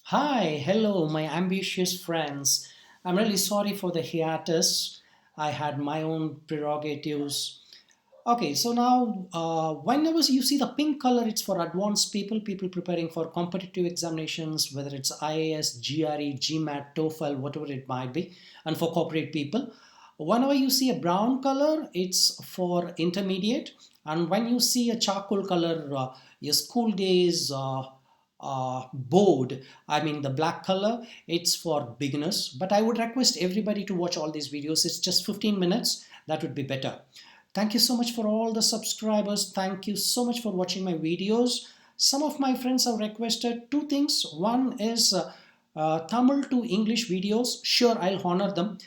Hi, hello, my ambitious friends. I'm really sorry for the hiatus. I had my own prerogatives. Okay, so now, whenever you see the pink color, it's for advanced people, people preparing for competitive examinations, whether it's IAS, GRE, GMAT, TOEFL, whatever it might be, and for corporate people. Whenever you see a brown color, it's for intermediate, and when you see a charcoal color, your school days board, I mean the black color, it's for beginners. But I would request everybody to watch all these videos. It's just 15 minutes. That would be better. Thank you so much for all the subscribers. Thank you so much for watching my videos. Some of my friends have requested two things. One is Tamil to English videos. Sure, I'll honor them.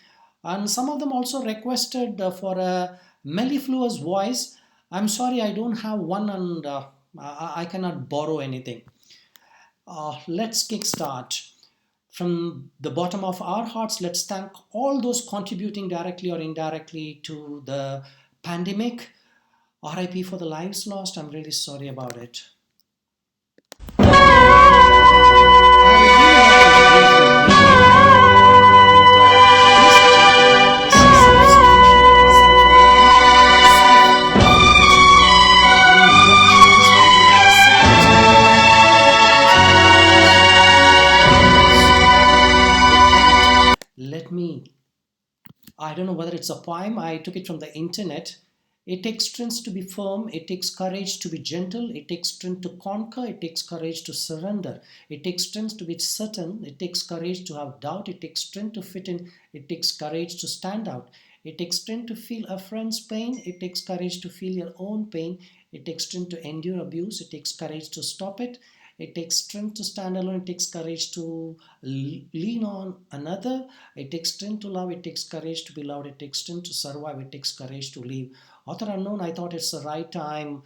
And some of them also requested for a mellifluous voice. I'm sorry, I don't have one, and I cannot borrow anything. Let's kickstart. From the bottom of our hearts, let's thank all those contributing directly or indirectly to the pandemic. RIP for the lives lost. I'm really sorry about it. Let me, I don't know whether it's a poem, I took it from the internet. It takes strength to be firm, it takes courage to be gentle, it takes strength to conquer, it takes courage to surrender, it takes strength to be certain, it takes courage to have doubt, it takes strength to fit in, it takes courage to stand out, it takes strength to feel a friend's pain, it takes courage to feel your own pain, it takes strength to endure abuse, it takes courage to stop it, it takes strength to stand alone. It takes courage to lean on another. It takes strength to love. It takes courage to be loved. It takes strength to survive. It takes courage to live. Author unknown. I thought it's the right time.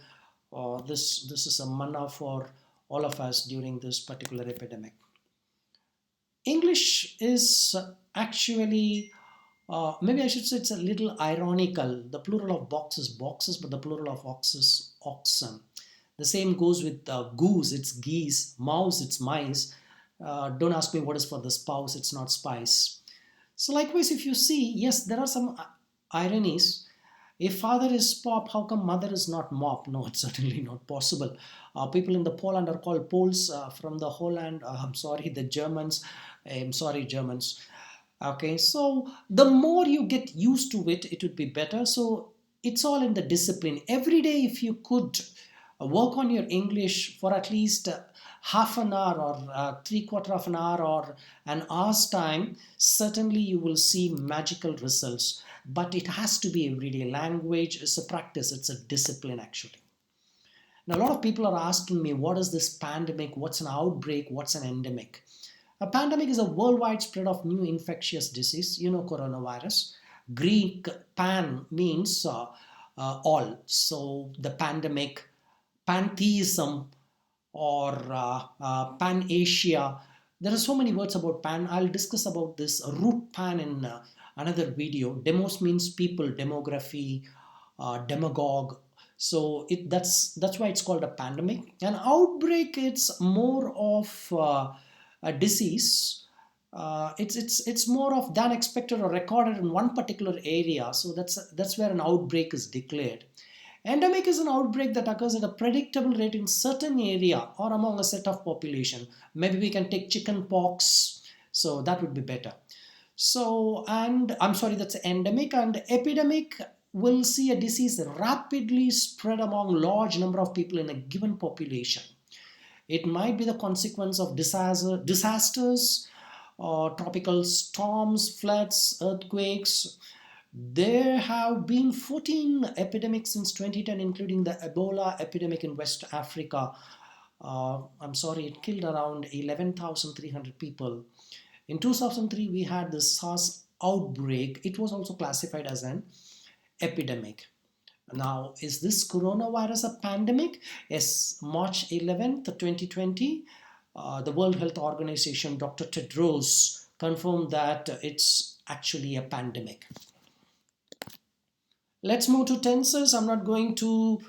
This is a manna for all of us during this particular epidemic. English is actually, maybe I should say it's a little ironical. The plural of box is boxes, but the plural of ox is oxen. The same goes with goose, it's geese, mouse, it's mice. Don't ask me what is for the spouse, it's not spice. So, likewise, if you see, yes, there are some ironies. If father is pop, how come mother is not mop? No, it's certainly not possible. People in the Poland are called Poles, from the Holland. I'm sorry, the Germans. I'm sorry, Germans. Okay, so the more you get used to it, it would be better. So it's all in the discipline. Every day, if you could work on your English for at least half an hour or three-quarter of an hour or an hour's time, certainly you will see magical results. But it has to be everyday. Language is a practice, it's a discipline actually. Now, a lot of people are asking me, what is this pandemic? What's an outbreak? What's an endemic? A pandemic is a worldwide spread of new infectious disease, coronavirus. Greek pan means all. So the pandemic, pantheism, or pan-Asia. There are so many words about pan. I'll discuss about this root pan in another video. Demos means people, demography, demagogue. So that's why it's called a pandemic. An outbreak, it's more of a disease. It's more of than expected or recorded in one particular area. So that's where an outbreak is declared. Endemic is an outbreak that occurs at a predictable rate in certain area or among a set of population. Maybe we can take chicken pox, so that would be better. So, and I'm sorry, that's endemic. And epidemic will see a disease rapidly spread among large number of people in a given population. It might be the consequence of disasters, tropical storms, floods, earthquakes. There have been 14 epidemics since 2010, including the Ebola epidemic in West Africa. I'm sorry, it killed around 11,300 people. In 2003, we had the SARS outbreak. It was also classified as an epidemic. Now, is this coronavirus a pandemic? Yes, March 11th, 2020, the World Health Organization, Dr. Tedros, confirmed that it's actually a pandemic. Let's move to tenses. I'm not going to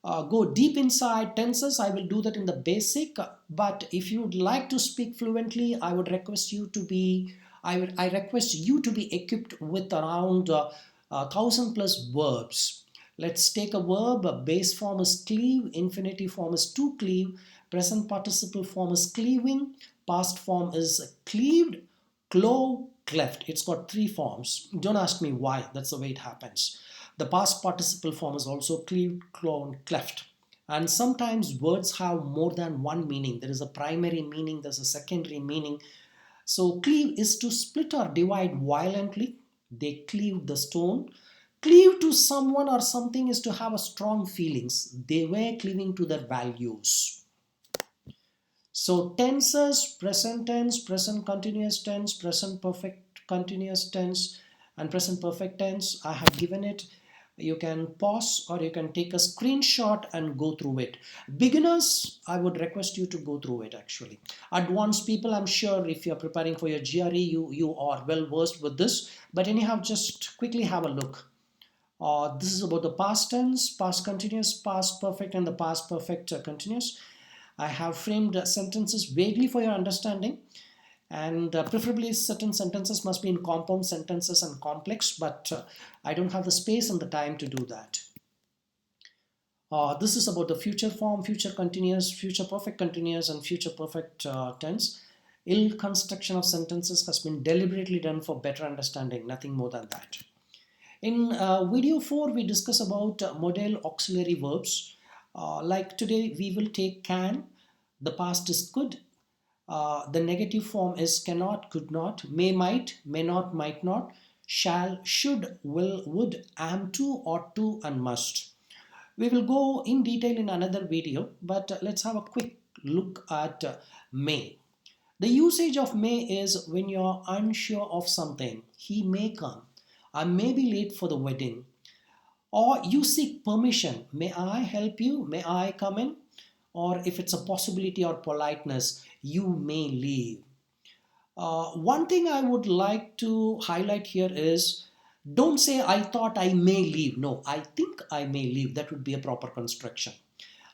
go deep inside tenses, I will do that in the basic. But if you would like to speak fluently, I would request you to be, I request you to be equipped with around 1,000+ verbs. Let's take a verb. Base form is cleave, infinitive form is to cleave, present participle form is cleaving, past form is cleaved, clove, cleft. It's got 3 forms. Don't ask me why, that's the way it happens. The past participle form is also cleaved, clone, cleft. And sometimes words have more than one meaning. There is a primary meaning, there's a secondary meaning. So cleave is to split or divide violently. They cleaved the stone. Cleave to someone or something is to have a strong feelings. They were cleaving to their values. So tenses, present tense, present continuous tense, present perfect continuous tense, and present perfect tense. I have given it. You can pause or you can take a screenshot and go through it. Beginners, I would request you to go through it actually. Advanced people, I'm sure if you're preparing for your GRE, you are well versed with this. But anyhow, just quickly have a look. This is about the past tense, past continuous, past perfect, and the past perfect continuous. I have framed sentences vaguely for your understanding, and preferably certain sentences must be in compound sentences and complex, but I don't have the space and the time to do that. This is about the future form, future continuous, future perfect continuous, and future perfect tense. Ill construction of sentences has been deliberately done for better understanding, nothing more than that. In video 4, we discuss about modal auxiliary verbs. Like today, we will take can. The past is could. The negative form is cannot, could not, might, may not, might not, shall, should, will, would, am to, ought to, and must. We will go in detail in another video, but let's have a quick look at may. The usage of may is when you're unsure of something. He may come. I may be late for the wedding. Or you seek permission. May I help you? May I come in? Or if it's a possibility or politeness, you may leave. One thing I would like to highlight here is don't say I thought I may leave. No, I think I may leave. That would be a proper construction.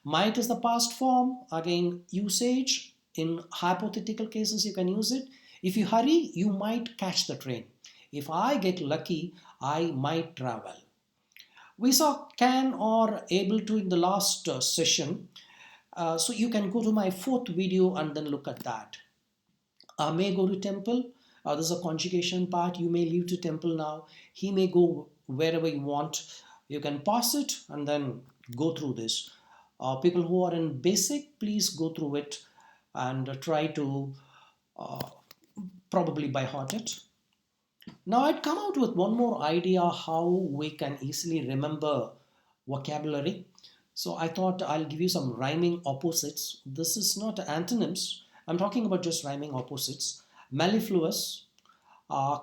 Might is the past form. Again, usage. In hypothetical cases, you can use it. If you hurry, you might catch the train. If I get lucky, I might travel. We saw can or able to in the last session. So you can go to my 4th video and then look at that. May go to temple. There's a conjugation part. You may leave to temple now. He may go wherever you want. You can pause it and then go through this. People who are in basic, please go through it and try to probably by heart it. Now I'd come out with one more idea how we can easily remember vocabulary. So I thought I'll give you some rhyming opposites. This is not antonyms. I'm talking about just rhyming opposites. Mellifluous,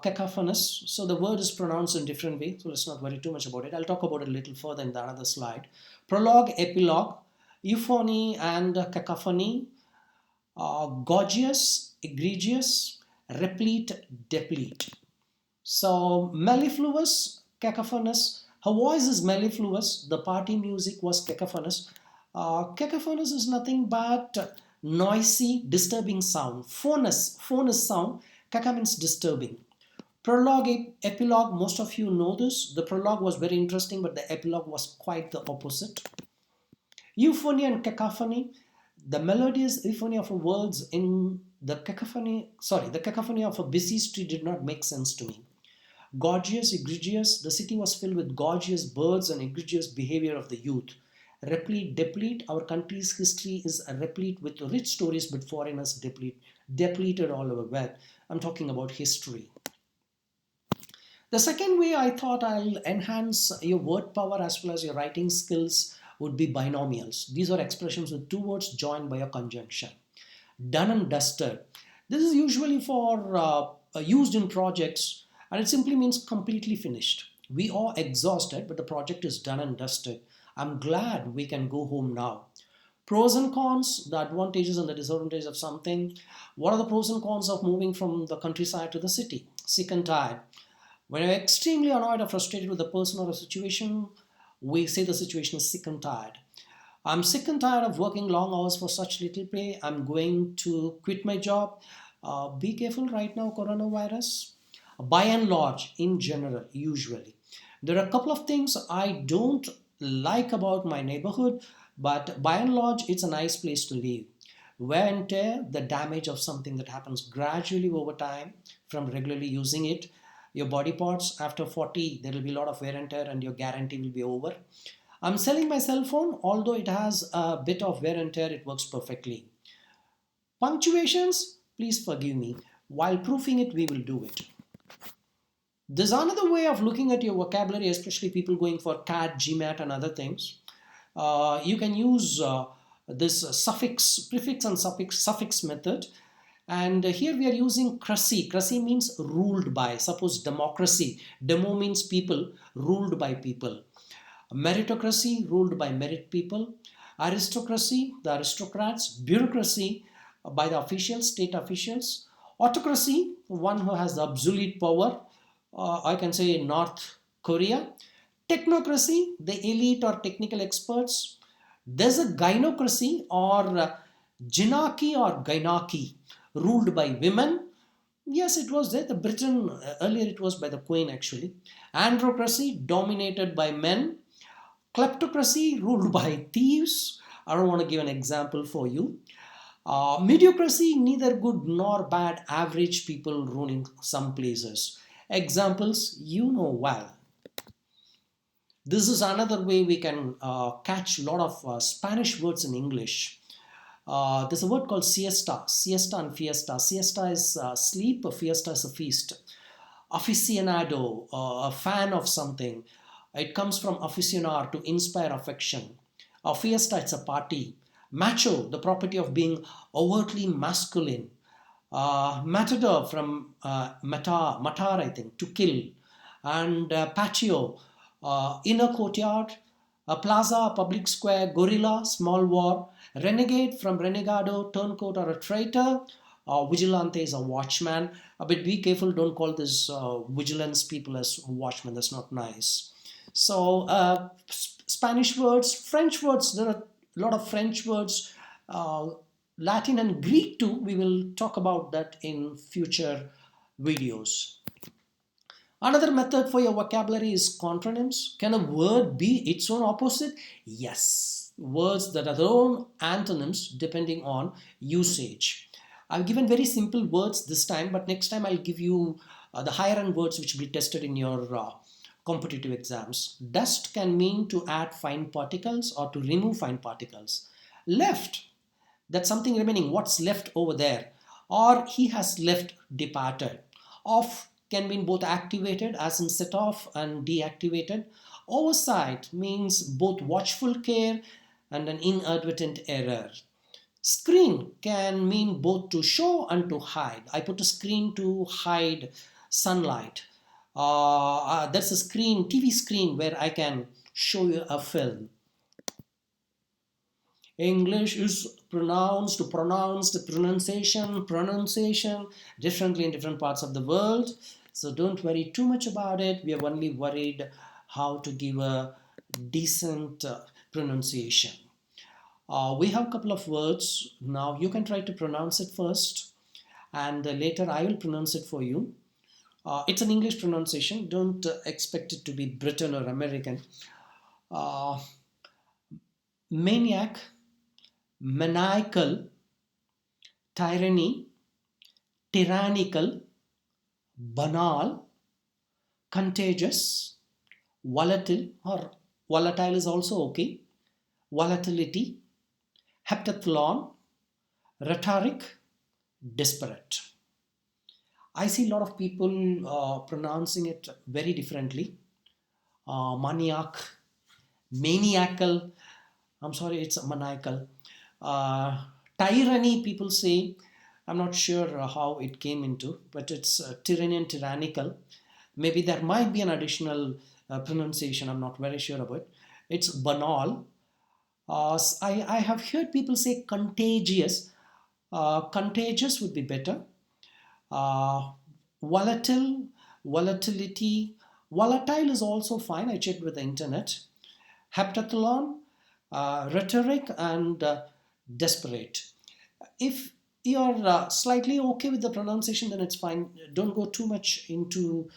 cacophonous. So the word is pronounced in different way. So let's not worry too much about it. I'll talk about it a little further in the another slide. Prologue, epilogue, euphony and cacophony, gorgeous, egregious, replete, deplete. So mellifluous, cacophonous. Her voice is mellifluous. The party music was cacophonous. Cacophonous is nothing but noisy, disturbing sound. Phonous sound. Caca means disturbing. Prologue, epilogue, most of you know this. The prologue was very interesting, but the epilogue was quite the opposite. Euphony and cacophony. The melodious euphony of words in the cacophony, the cacophony of a busy street did not make sense to me. Gorgeous, egregious, the city was filled with gorgeous birds and egregious behavior of the youth. Replete, deplete, our country's history is replete with rich stories, but foreigners depleted all over where. I'm talking about history. The second way I thought I'll enhance your word power as well as your writing skills would be binomials. These are expressions with 2 words joined by a conjunction. Done and dusted. This is usually for used in projects, and it simply means completely finished. We are exhausted, but the project is done and dusted. I'm glad we can go home now. Pros and cons, the advantages and the disadvantages of something. What are the pros and cons of moving from the countryside to the city? Sick and tired. When you're extremely annoyed or frustrated with a person or a situation, we say the situation is sick and tired. I'm sick and tired of working long hours for such little pay. I'm going to quit my job. Be careful right now, coronavirus. By and large, in general, usually, there are a couple of things I don't like about my neighborhood, but by and large, it's a nice place to live. Wear and tear, the damage of something that happens gradually over time from regularly using it. Your body parts, after 40, there will be a lot of wear and tear, and your guarantee will be over. I'm selling my cell phone, although it has a bit of wear and tear, it works perfectly. Punctuations, please forgive me. While proofing it, we will do it. There's another way of looking at your vocabulary, especially people going for CAT, GMAT, and other things. You can use this suffix, prefix, and suffix method. And here we are using cracy. Cracy means ruled by. Suppose democracy. Demo means people, ruled by people. Meritocracy, ruled by merit people. Aristocracy, the aristocrats. Bureaucracy, by the officials, state officials. Autocracy, one who has the absolute power. I can say North Korea. Technocracy, the elite or technical experts. There's a gynocracy or gynarchy or gynarchy, ruled by women. Yes, it was there. The Britain earlier it was by the Queen actually. Androcracy, dominated by men. Kleptocracy, ruled by thieves. I don't want to give an example for you. Mediocrity, neither good nor bad, average people ruling some places. Examples, you know well. This is another way we can catch a lot of Spanish words in English. There's a word called siesta. Siesta and fiesta. Siesta is sleep, fiesta is a feast. Aficionado, a fan of something. It comes from aficionar, to inspire affection. A fiesta, it's a party. Macho, the property of being overtly masculine. Matador from matar, I think, to kill. And patio, inner courtyard. A plaza, a public square. Gorilla, small war. Renegade from renegado, turncoat or a traitor. Vigilante is a watchman. But be careful, don't call this vigilance people as watchmen. That's not nice. So Spanish words, French words, there are a lot of French words, Latin and Greek too. We will talk about that in future videos. Another method for your vocabulary is contronyms. Can a word be its own opposite? Yes. Words that are their own antonyms depending on usage. I've given very simple words this time, but next time I'll give you the higher end words which will be tested in your competitive exams. Dust can mean to add fine particles or to remove fine particles. Left, that's something remaining, what's left over there. Or he has left, departed. Off can mean both activated as in set off and deactivated. Oversight means both watchful care and an inadvertent error. Screen can mean both to show and to hide. I put a screen to hide sunlight. That's a screen, TV screen, where I can show you a film. English is pronounced, pronunciation differently in different parts of the world. So don't worry too much about it. We are only worried how to give a decent pronunciation. We have a couple of words. Now you can try to pronounce it first, and later I will pronounce it for you. It's an English pronunciation. Don't expect it to be Britain or American. Maniac, maniacal, tyranny, tyrannical, banal, contagious, volatile, or volatile is also okay, volatility, heptathlon, rhetoric, disparate. I see a lot of people pronouncing it very differently. Maniac, maniacal, I'm sorry, it's maniacal. Tyranny, people say, I'm not sure how it came into, but it's tyranny and tyrannical. Maybe there might be an additional pronunciation, I'm not very sure about. It's banal. I have heard people say contagious. Contagious would be better. Volatile, volatility. Volatile is also fine. I checked with the internet. Heptathlon, rhetoric, and desperate. If you're slightly okay with the pronunciation, then it's fine. Don't go too much into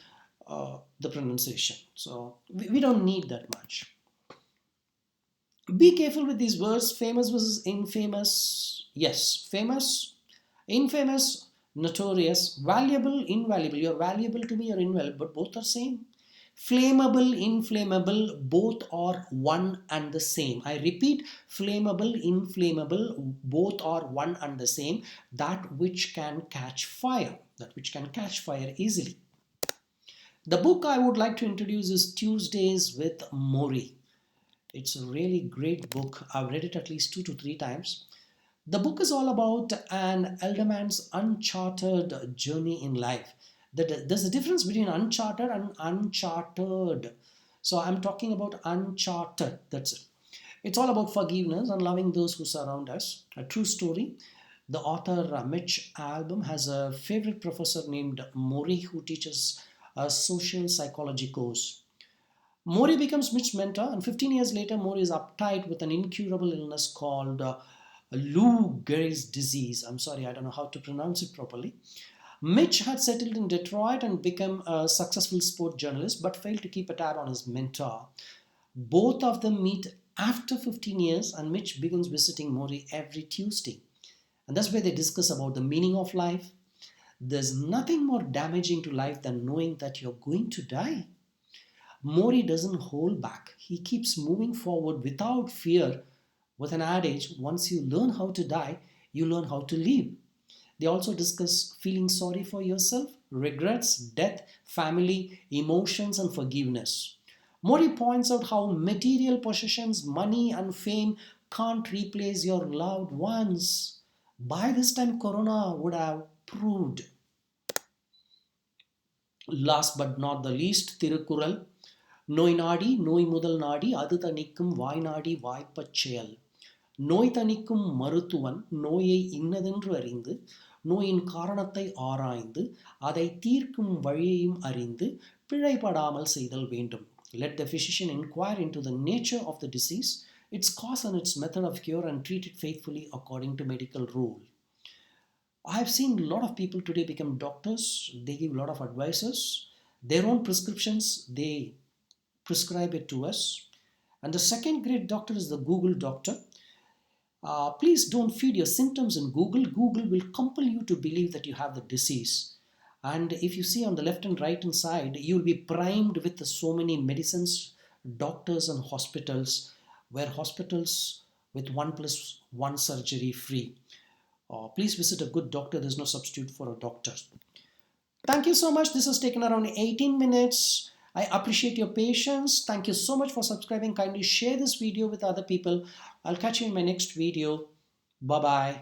the pronunciation. So we don't need that much. Be careful with these words, famous versus infamous. Yes, famous, infamous, notorious, valuable, invaluable. You're valuable to me, you're invaluable, but both are same. Flammable, inflammable, both are one and the same. I repeat, flammable, inflammable, both are one and the same. That which can catch fire, that which can catch fire easily. The book I would like to introduce is Tuesdays with Mori. It's a really great book. I've read it at least 2 to 3 times. The book is all about an elderman's uncharted journey in life. There's a difference between uncharted and uncharted. So I'm talking about uncharted. That's it. It's all about forgiveness and loving those who surround us. A true story. The author Mitch Albom has a favorite professor named Mori who teaches a social psychology course. Mori becomes Mitch's mentor, and 15 years later, Mori is uptight with an incurable illness called Lou Gehrig's disease. I'm sorry, I don't know how to pronounce it properly. Mitch had settled in Detroit and become a successful sport journalist, but failed to keep a tab on his mentor. Both of them meet after 15 years, and Mitch begins visiting Mori every Tuesday. And that's where they discuss about the meaning of life. There's nothing more damaging to life than knowing that you're going to die. Mori doesn't hold back. He keeps moving forward without fear with an adage, once you learn how to die, you learn how to live. They also discuss feeling sorry for yourself, regrets, death, family, emotions, and forgiveness. Mori points out how material possessions, money, and fame can't replace your loved ones. By this time, Corona would have proved. Last but not the least, Tirukkural. நோய் நாடி நோய் முதல் நாடி அது தணிக்கும் வாய் நாடி வாய்ப்பச் செயல். நோய் தணிக்கும் மருத்துவன் நோயை இன்னதென்று அறிந்து நோயின் காரணத்தை ஆராய்ந்து அதை தீர்க்கும் வழியையும் அறிந்து பிழைபடாமல் செய்தல் வேண்டும். Let the physician inquire into the nature of the disease, its cause and its method of cure, and treat it faithfully according to medical rule. I have seen a lot of people today become doctors. They give a lot of advices. Their own prescriptions, they prescribe it to us. And the second great doctor is the Google doctor. Please don't feed your symptoms in Google. Google will compel you to believe that you have the disease. And if you see on the left and right hand side, you'll be primed with so many medicines, doctors, and hospitals, where hospitals with 1+1 surgery free. Please visit a good doctor. There's no substitute for a doctor. Thank you so much. This has taken around 18 minutes. I appreciate your patience. Thank you so much for subscribing. Kindly share this video with other people. I'll catch you in my next video. Bye-bye.